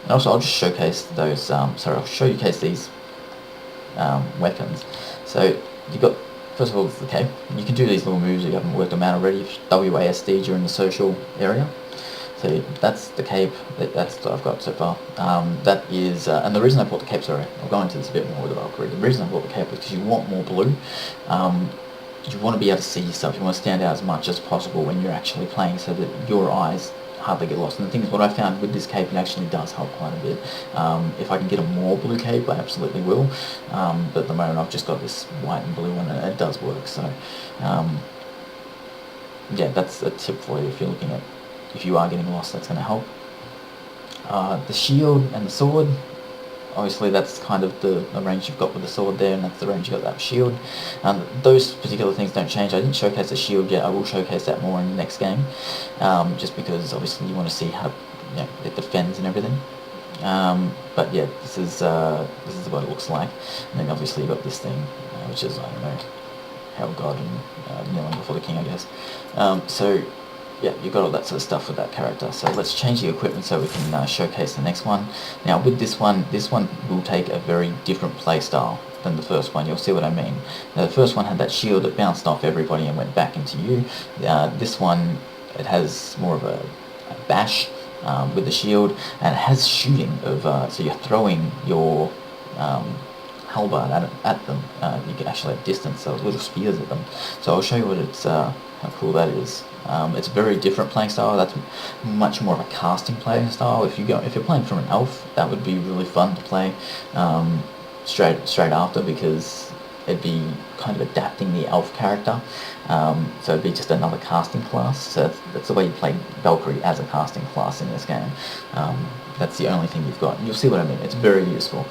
And also I'll just showcase those, sorry, I'll showcase these weapons. So you've got, first of all, the cape. You can do these little moves if you haven't worked them out already. WASD during the social area. So that's the cape. That's what I've got so far. That is, and the reason I bought the cape, sorry, I'll go into this a bit more with the Valkyrie. The reason I bought the cape was because you want more blue. You want to be able to see yourself. You want to stand out as much as possible when you're actually playing, so that your eyes hardly get lost. And the thing is, what I found with this cape, it actually does help quite a bit. If I can get a more blue cape, I absolutely will. But at the moment, I've just got this white and blue one, and it does work. So, yeah, that's a tip for you if you're looking at, if you are getting lost, that's going to help. The shield and the sword, obviously that's kind of the range you've got with the sword there, and that's the range you've got that shield. Those particular things don't change. I didn't showcase the shield yet. I will showcase that more in the next game, just because obviously you want to see how, you know, it defends and everything. But yeah, this is what it looks like. And then obviously you've got this thing, which is, I don't know, Hell God and kneeling before the king, I guess. So yeah, you've got all that sort of stuff with that character. So let's change the equipment so we can showcase the next one. Now with this one will take a very different playstyle than the first one. You'll see what I mean. Now, the first one had that shield that bounced off everybody and went back into you. This one, it has more of a bash with the shield, and it has shooting of, so you're throwing your halberd at them. You can actually have distance, so little spears at them. So I'll show you what it's, how cool that is. It's a very different playing style. That's much more of a casting playing style. If you're playing from an elf, that would be really fun to play straight after, because it'd be kind of adapting the elf character. So it'd be just another casting class. So that's the way you play Valkyrie, as a casting class in this game. That's the only thing you've got. You'll see what I mean. It's very useful.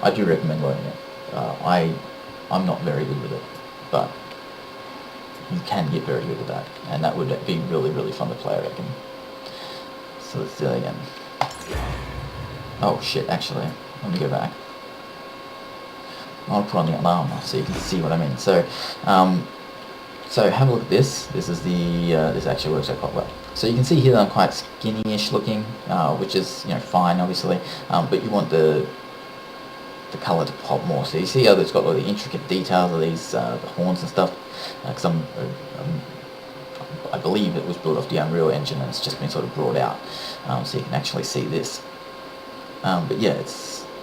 I do recommend learning it. I'm not very good with it, but you can get very good with that, and that would be really, really fun to play, I reckon. So let's do that again. Oh shit, actually, let me go back. I'll put on the armor so you can see what I mean. So, so have a look at this. This is the, this actually works out quite well. So you can see here that I'm quite skinny-ish looking, which is, you know, fine, obviously, but you want the colour to pop more. So you see how it's got all the intricate details of these the horns and stuff, because I believe it was built off the Unreal Engine, and it's just been sort of brought out, so you can actually see this. But yeah,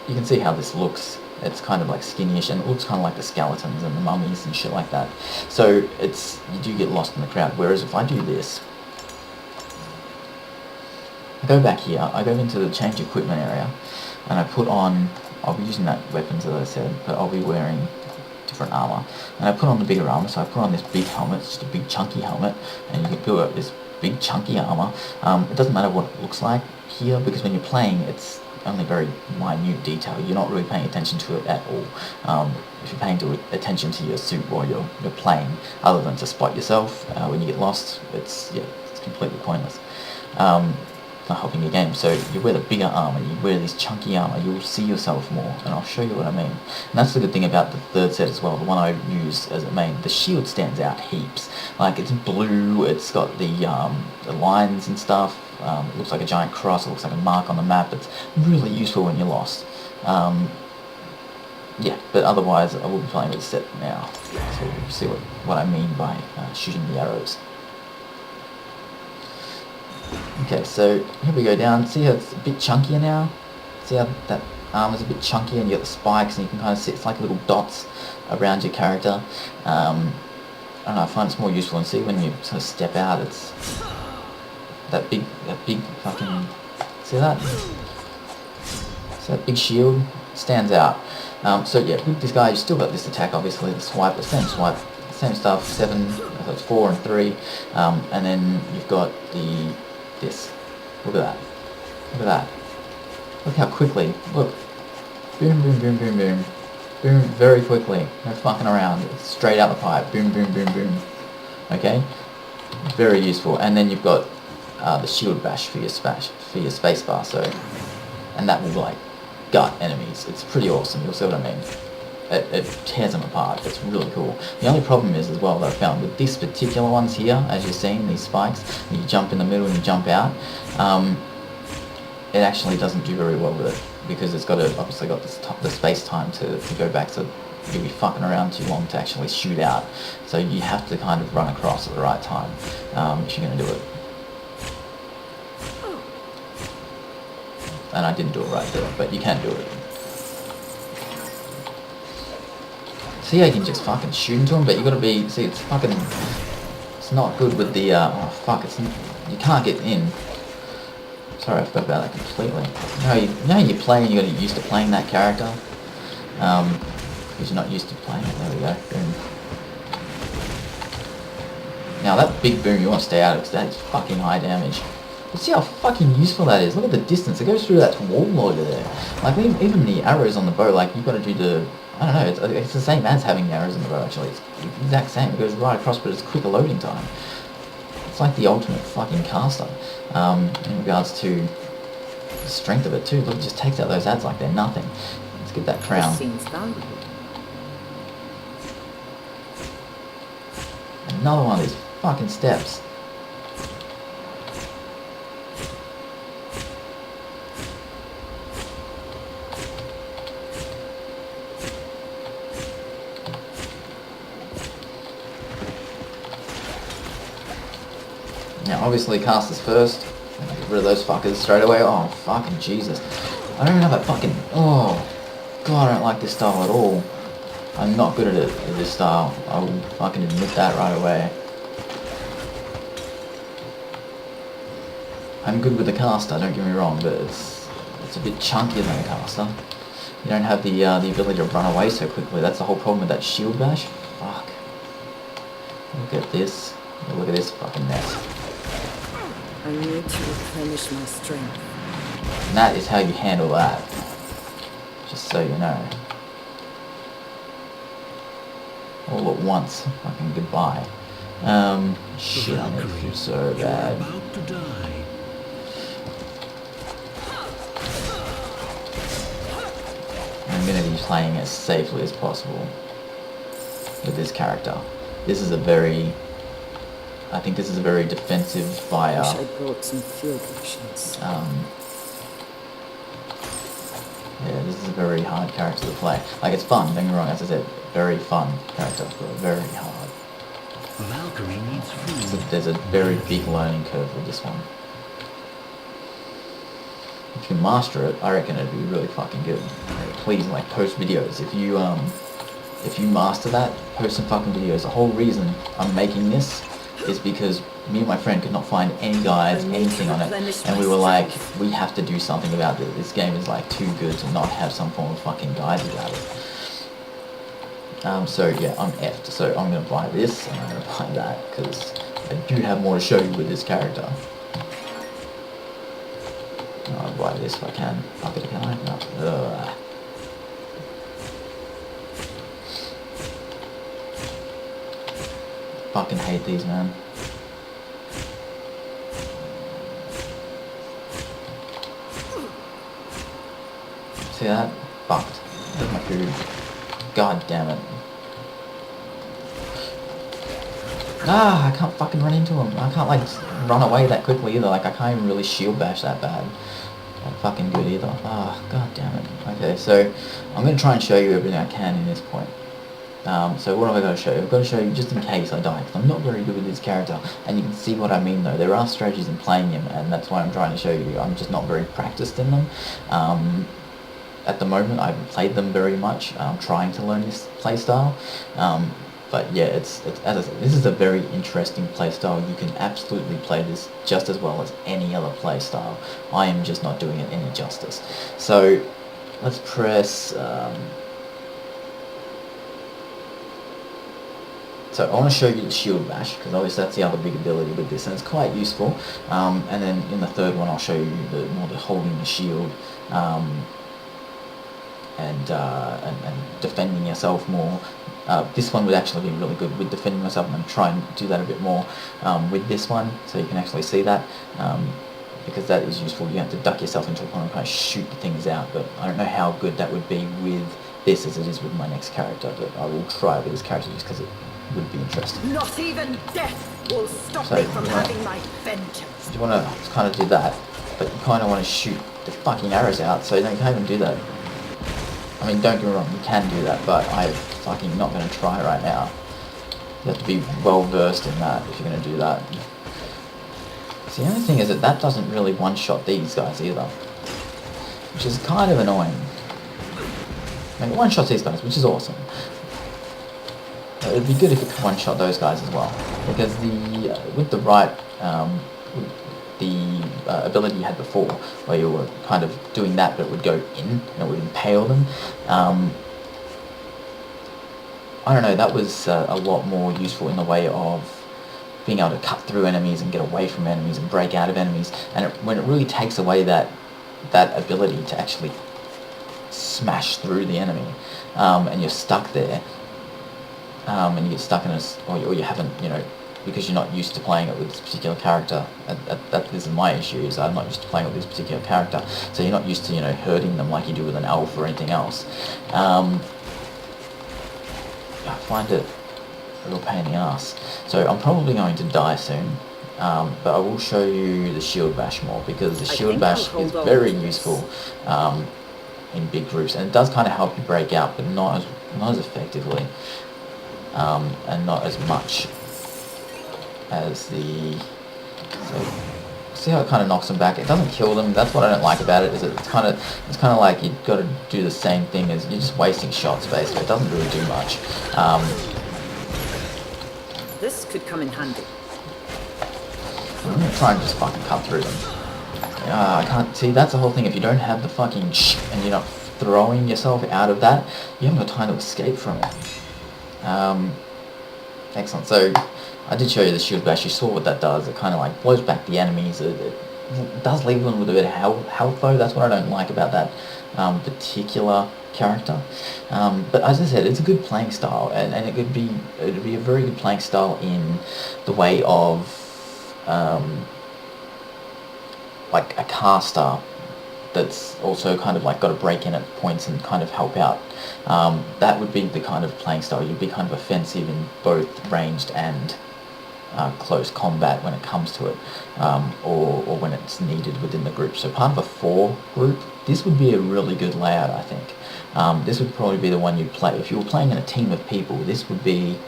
you can see how this looks. It's kind of like skinny-ish, and it looks kind of like the skeletons and the mummies and shit like that. So you do get lost in the crowd. Whereas if I do this, I go back here, I go into the change equipment area, and I put on, I'll be using that weapons as I said, but I'll be wearing different armor. And I put on the bigger armor, so I put on this big helmet, it's just a big chunky helmet, and you can build up this big chunky armor. It doesn't matter what it looks like here, because when you're playing, it's only very minute detail. You're not really paying attention to it at all. If you're paying attention to your suit while you're playing, other than to spot yourself when you get lost, it's completely pointless. Not helping your game. So you wear the bigger armor, you wear this chunky armor, you'll see yourself more, and I'll show you what I mean. And that's the good thing about the third set as well, the one I use as a main. The shield stands out heaps. Like, it's blue, it's got the lines and stuff, it looks like a giant cross, it looks like a mark on the map. It's really useful when you're lost. Yeah, but otherwise I will be playing with the set now, so we'll see what I mean by shooting the arrows. Okay, so here we go down. See how it's a bit chunkier now? See how that armor's a bit chunkier, and you got the spikes, and you can kind of see it's like little dots around your character. I don't know, I find it's more useful, and see when you sort of step out, it's that big fucking, see that? So that big shield stands out. So yeah, with this guy, you still got this attack, obviously, the swipe, the same swipe, same stuff, 7, so it's 4 and 3, and then you've got this. Look at that. Look at that. Look how quickly. Look. Boom, boom, boom, boom, boom. Boom, very quickly. No fucking around. It's straight out the pipe. Boom, boom, boom, boom. Okay? Very useful. And then you've got the shield bash for your space bar. So, and that will like gut enemies. It's pretty awesome. You'll see what I mean. It tears them apart. It's really cool. The only problem is as well that I found with these particular ones here, as you're seeing, these spikes, you jump in the middle and you jump out, it actually doesn't do very well with it, because it's got obviously got the space time to go back, so you'll be fucking around too long to actually shoot out. So you have to kind of run across at the right time if you're going to do it. And I didn't do it right there, but you can do it. See how you can just fucking shoot into him, but you gotta be, see, it's fucking, it's not good with the, oh fuck, you can't get in. Sorry, I forgot about that completely. You play and you gotta get used to playing that character. Because you're not used to playing it. There we go, boom. Now that big boom, you want to stay out of it, because that is fucking high damage. But see how fucking useful that is. Look at the distance. It goes through that wall over there. Like, even the arrows on the bow, like, you've got to do the... I don't know, it's the same as having the arrows on the bow, actually. It's the exact same. It goes right across, but it's quicker loading time. It's like the ultimate fucking caster. In regards to the strength of it, too. Look, it just takes out those ads like they're nothing. Let's get that crown. Another one of these fucking steps. Now, obviously, casters first. Get rid of those fuckers straight away. Oh, fucking Jesus. I don't even have that fucking... Oh, God, I don't like this style at all. I'm not good at it, at this style. I will fucking admit that right away. I'm good with the caster, don't get me wrong, but it's a bit chunkier than a caster. You don't have the ability to run away so quickly. That's the whole problem with that shield bash. Fuck. Look at this. Look at this fucking mess. I need to replenish my strength. And that is how you handle that. Just so you know. All at once. Fucking goodbye. Shit, I need food so bad. I'm gonna be playing as safely as possible with this character. This is a very... I think this is a very defensive fire. I brought some field rations. Yeah, this is a very hard character to play. Like, it's fun, don't get me wrong, as I said, very fun character, but very hard. Valkyrie needs food. So there's a very big learning curve with this one. If you master it, I reckon it'd be really fucking good. Please, like, post videos. If you master that, post some fucking videos. The whole reason I'm making this is because me and my friend could not find any guides, anything on it, and we were like, we have to do something about this. This game is like too good to not have some form of fucking guides about it. So yeah, I'm effed. So I'm gonna buy this and I'm gonna buy that because I do have more to show you with this character. I'll buy this if I can. Fuck it, can I? No. Ugh. Fucking hate these, man. See that? Fucked. There's my food. God damn it. Ah, I can't fucking run into him. I can't, like, run away that quickly either. Like, I can't even really shield bash that bad. Not fucking good either. Ah, god damn it. Okay, so I'm going to try and show you everything I can in this point. So what have I got to show you? I've got to show you just in case I die, because I'm not very good with this character, and you can see what I mean though. There are strategies in playing him, and that's why I'm trying to show you. I'm just not very practiced in them. At the moment, I haven't played them very much. I'm trying to learn this playstyle. But yeah, it's as I said, this is a very interesting playstyle. You can absolutely play this just as well as any other playstyle. I am just not doing it any justice. So let's press... So I want to show you the shield bash, because obviously that's the other big ability with this, and it's quite useful. And then in the third one, I'll show you more the holding the shield and defending yourself more. This one would actually be really good with defending myself. I'm going to try and do that a bit more with this one, so you can actually see that, because that is useful. You have to duck yourself into a corner and kind of shoot things out, but I don't know how good that would be with this as it is with my next character, but I will try with this character just because would be interesting. Not even death will stop So, me from yeah. having my vengeance. You want to kind of do that, but you kind of want to shoot the fucking arrows out, so you can't even do that. I mean, don't get me wrong, you can do that, but I'm fucking not going to try right now. You have to be well versed in that if you're going to do that. See, the only thing is that doesn't really one-shot these guys either, which is kind of annoying. I mean, it one-shots these guys, which is awesome. But it'd be good if it could one-shot those guys as well, because with the right ability you had before, where you were kind of doing that, but it would go in and it would impale them. I don't know, that was a lot more useful in the way of being able to cut through enemies and get away from enemies and break out of enemies. And when it really takes away that ability to actually smash through the enemy, and you're stuck there, and you get stuck in or you haven't, because you're not used to playing it with this particular character. This is my issue, is I'm not used to playing with this particular character, so you're not used to, hurting them like you do with an elf or anything else. I find it a real pain in the ass. So I'm probably going to die soon, but I will show you the shield bash more, because the shield bash is very useful in big groups, and it does kind of help you break out, but not as effectively, and not as much as the... So, see how it kind of knocks them back? It doesn't kill them. That's what I don't like about it. Is it's kind of like you've got to do the same thing as you're just wasting shots basically. It doesn't really do much. This could come in handy. I'm gonna try and just fucking cut through them. I can't see. That's the whole thing. If you don't have the fucking and you're not throwing yourself out of that, you haven't got time to escape from it. Excellent. So I did show you the shield bash. You saw what that does. It kind of like blows back the enemies. It does leave them with a bit of health though. That's what I don't like about that particular character. But as I said, it's a good playing style, and it'd be a very good playing style in the way of like a caster that's also kind of like got to break in at points and kind of help out. That would be the kind of playing style. You'd be kind of offensive in both ranged and close combat when it comes to it, or when it's needed within the group. So part of a 4 group, this would be a really good layout, I think. This would probably be the one you'd play. If you were playing in a team of people, this would be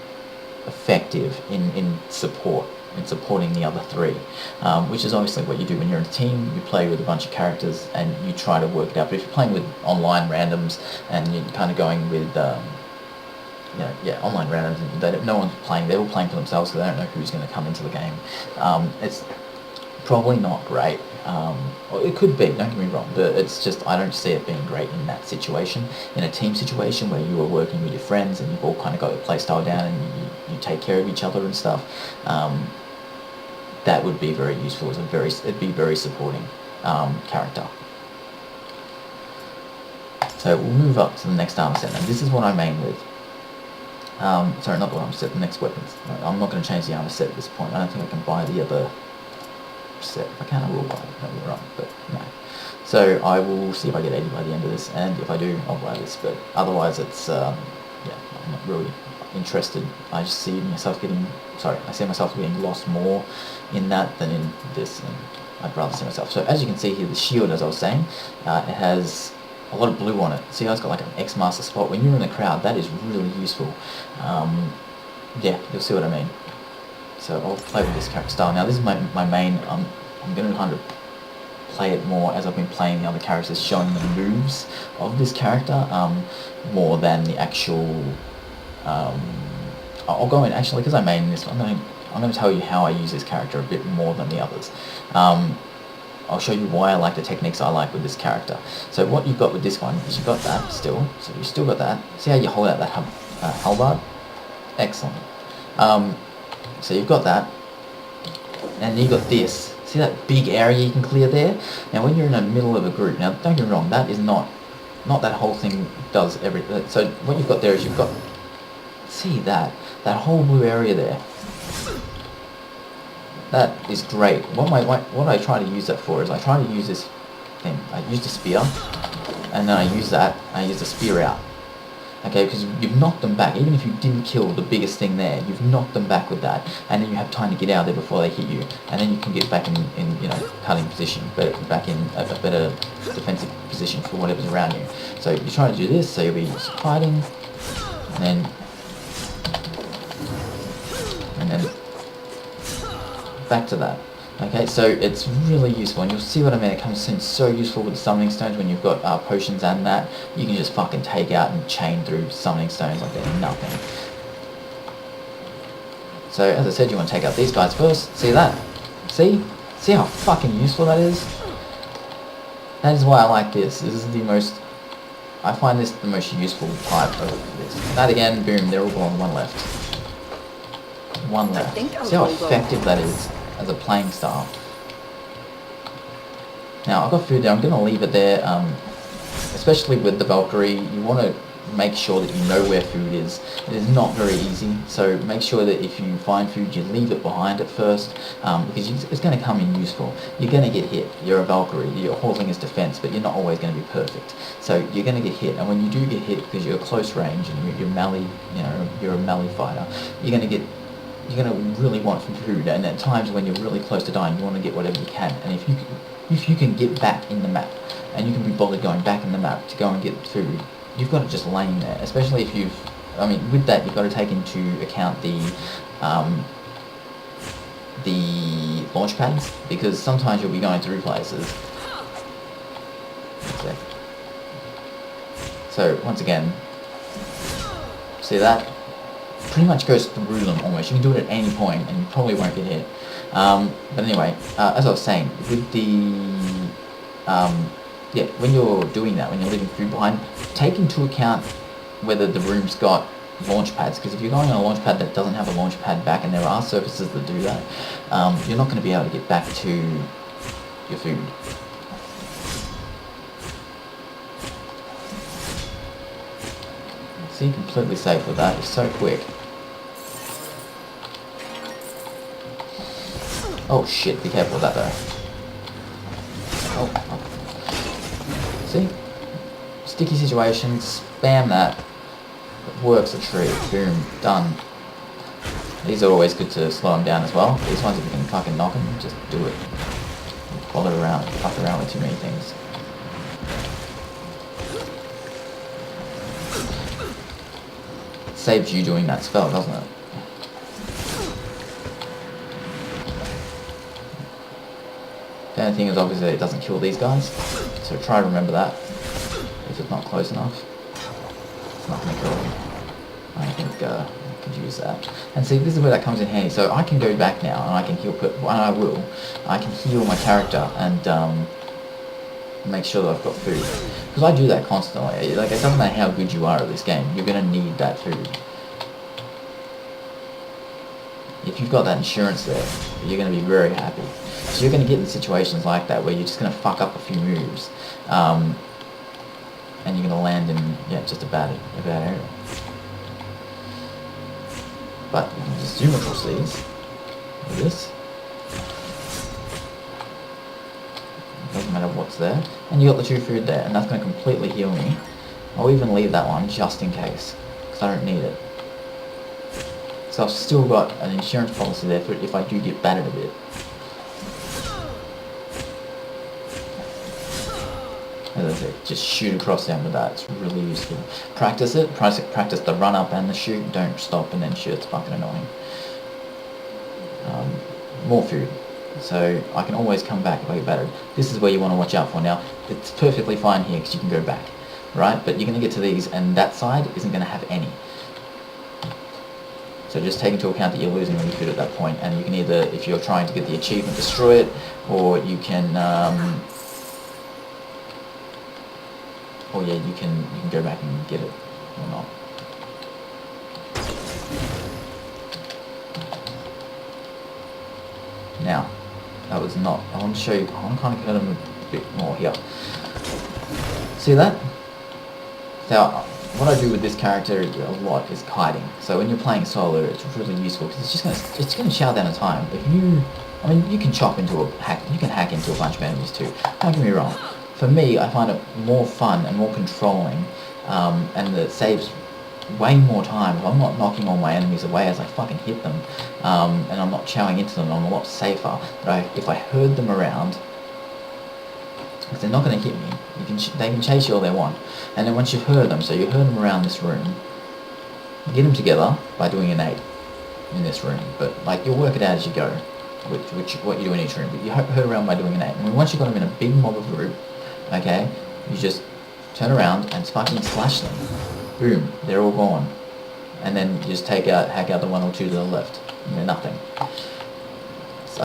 effective in supporting the other 3, which is obviously what you do when you're in a team. You play with a bunch of characters and you try to work it out. But if you're playing with online randoms and you're kind of going with online randoms, and no one's playing, they're all playing for themselves, so they don't know who's going to come into the game. It's probably not great. Well, it could be, don't get me wrong, but it's just, I don't see it being great in that situation. In a team situation where you are working with your friends and you've all kind of got your playstyle down and you take care of each other and stuff, that would be very useful. It'd be very supporting character. So we'll move up to the next armor set. Now this is what I main with. Sorry, not the armor set, the next weapons. I'm not going to change the armor set at this point. I don't think I can buy the other set. If I can, I will buy it. No, you're wrong, but no. So I will see if I get 80 by the end of this, and if I do, I'll buy this. But otherwise, it's I'm not really interested. I just see myself getting lost more in that than in this, and I'd rather see myself. So as you can see here, the shield, as I was saying, it has a lot of blue on it. See how it's got like an X-Master spot? When you're in the crowd, that is really useful. Yeah, you'll see what I mean. So I'll play with this character style. Now this is my main. I'm going to kind of play it more as I've been playing the other characters, showing the moves of this character more than the actual... I'll go in, actually, because I main this one, I'm going to tell you how I use this character a bit more than the others. I'll show you why I like the techniques I like with this character. So what you've got with this one is you've got that still. So you've still got that. See how you hold out that halberd? Excellent. So you've got that. And you've got this. See that big area you can clear there? Now when you're in the middle of a group, now don't get me wrong, that is not that whole thing does everything. So what you've got there is you've got, see that whole blue area there. That is great. What I try to use that for is I try to use this thing. I use the spear, and then I use that, and I use the spear out. Okay, because you've knocked them back. Even if you didn't kill the biggest thing there, you've knocked them back with that, and then you have time to get out there before they hit you, and then you can get back in you know, cutting position, but back in a better defensive position for whatever's around you. So you try to do this, so you'll be fighting, and then back to that. Okay, so it's really useful, and you'll see what I mean. It comes in so useful with the summoning stones when you've got potions and that. You can just fucking take out and chain through summoning stones like they're nothing. So, as I said, you want to take out these guys first. See that? See? See how fucking useful that is? That is why I like this. This is the most... I find this the most useful type of this. That again, boom, they're all gone, one left. One left. See how effective that is as a playing style. Now I've got food there, I'm going to leave it there, especially with the Valkyrie. You want to make sure that you know where food is. It is not very easy, so make sure that if you find food you leave it behind at first, because it's going to come in useful. You're going to get hit, you're a Valkyrie, your whole thing is defense, but you're not always going to be perfect. So you're going to get hit, and when you do get hit, because you're close range and you're melee, you know, you're a melee fighter, you're going to really want food, and at times when you're really close to dying, you want to get whatever you can. And if you can get back in the map, and you can be bothered going back in the map to go and get food, you've got it just laying there. Especially if with that, you've got to take into account the launch pads, because sometimes you'll be going through places. So once again, see that? Pretty much goes through them almost. You can do it at any point and you probably won't get hit. But anyway, as I was saying, with the when you're doing that, when you're leaving food behind, take into account whether the room's got launch pads, because if you're going on a launch pad that doesn't have a launch pad back, and there are surfaces that do that, you're not going to be able to get back to your food. See, completely safe with that. It's so quick. Oh shit, be careful with that though. Oh. See? Sticky situations, spam that. It works a treat. Boom, done. These are always good to slow them down as well. These ones, if you can fucking knock them, just do it. Don't bother around, fuck around with too many things. It saves you doing that spell, doesn't it? The only thing is obviously it doesn't kill these guys, so try to remember that if it's not close enough. It's not going to kill them. I think I could use that. And see, this is where that comes in handy. So I can go back now and I can heal, and I will. I can heal my character and make sure that I've got food. Because I do that constantly. Like, it doesn't matter how good you are at this game, you're going to need that food. If you've got that insurance there, you're going to be very happy. So you're going to get in situations like that where you're just going to fuck up a few moves, and you're going to land in just a bad area. But you can just zoom across these with this. Doesn't matter what's there, and you got the 2 food there, and that's going to completely heal me. I'll even leave that one just in case, because I don't need it. So I've still got an insurance policy there for if I do get battered a bit. As I said, just shoot across them with that. It's really useful. Practice it. Practice the run up and the shoot. Don't stop and then shoot. It's fucking annoying. More food. So I can always come back if I get battered. This is where you want to watch out for now. It's perfectly fine here because you can go back, right? But you're going to get to these and that side isn't going to have any. So just take into account that you're losing any food at that point, and you can either, if you're trying to get the achievement, destroy it, or you can, you can go back and get it, or not. Now, that was not, I want to show you, I want to kind of cut them a bit more here. See that? So, what I do with this character a lot is kiting. So when you're playing solo, it's really useful because it's gonna chow down a time. If you, you can chop into you can hack into a bunch of enemies too. Don't get me wrong. For me, I find it more fun and more controlling, and it saves way more time, if I'm not knocking all my enemies away as I fucking hit them, and I'm not chowing into them, I'm a lot safer. But if I herd them around, because they're not going to hit me, they can chase you all they want. And then once you herd them, so you herd them around this room, get them together by doing an 8 in this room. But like, you'll work it out as you go, what you do in each room. But you herd around by doing an 8. And once you've got them in a big mob of group, okay, you just turn around and fucking slash them. Boom, they're all gone. And then you just hack out the 1 or 2 to the left. Nothing.